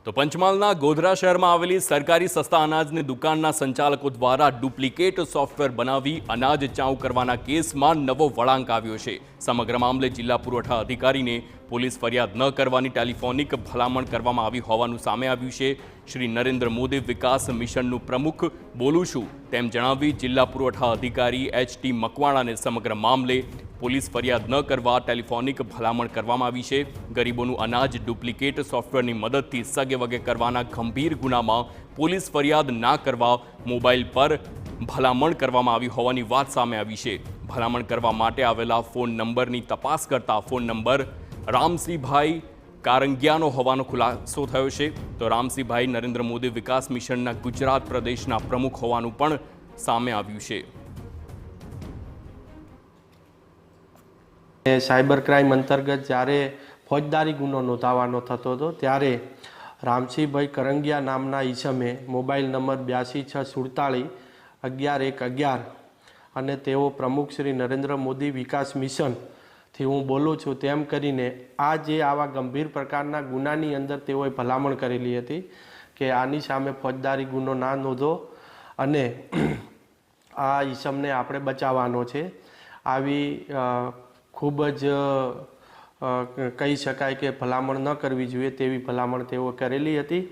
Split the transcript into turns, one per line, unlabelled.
તો પંચમહાલના ગોધરા શહેરમાં આવેલી સરકારી સસ્તા અનાજની દુકાનના સંચાલકો દ્વારા ડુપ્લિકેટ સોફ્ટવેર બનાવી અનાજ ચાઉ કરવાના કેસમાં નવો વળાંક આવ્યો છે। સમગ્ર મામલે જિલ્લા પુરવઠા અધિકારીને પોલીસ ફરિયાદ ન કરવાની ટેલિફોનિક ભલામણ કરવામાં આવી હોવાનું સામે આવ્યું છે। શ્રી નરેન્દ્ર મોદી વિકાસ મિશનનું પ્રમુખ બોલું છું તેમ જણાવી જિલ્લા પુરવઠા અધિકારી HT મકવાણાને સમગ્ર મામલે પોલીસ ફરિયાદ ન કરવા ટેલિફોનિક ભલામણ કરવામાં આવી છે। ગરીબોનું અનાજ ડુપ્લિકેટ સોફ્ટવેરની મદદથી સગે વગે કરવાના ગંભીર ગુનામાં પોલીસ ફરિયાદ ના કરવા મોબાઈલ પર ભલામણ કરવામાં આવી હોવાની વાત સામે આવી છે। ભલામણ કરવા માટે આવેલા ફોન નંબરની તપાસ કરતા ફોન નંબર રામસિંહભાઈ કારંગિયાનો હોવાનો ખુલાસો થયો છે। તો રામસિંહભાઈ નરેન્દ્ર મોદી વિકાસ મિશનના ગુજરાત પ્રદેશના પ્રમુખ હોવાનું પણ સામે આવ્યું છે।
સાયબર ક્રાઇમ અંતર્ગત જ્યારે ફોજદારી ગુનો નોંધાવાનો થતો હતો ત્યારે રામસિંહભાઈ કરંગિયા નામના ઈસમે મોબાઈલ નંબર 82 647 11 11 અને તેઓ પ્રમુખ શ્રી નરેન્દ્ર મોદી વિકાસ મિશનથી હું બોલું છું તેમ કરીને આ જે આવા ગંભીર પ્રકારના ગુનાની અંદર તેઓએ ભલામણ કરેલી હતી કે આની સામે ફોજદારી ગુનો ના નોંધો અને આ ઈસમને આપણે બચાવવાનો છે। આવી ખૂબ જ કહી શકાય કે ભલામણ ન કરવી જોઈએ તેવી ભલામણ તેઓ કરેલી હતી।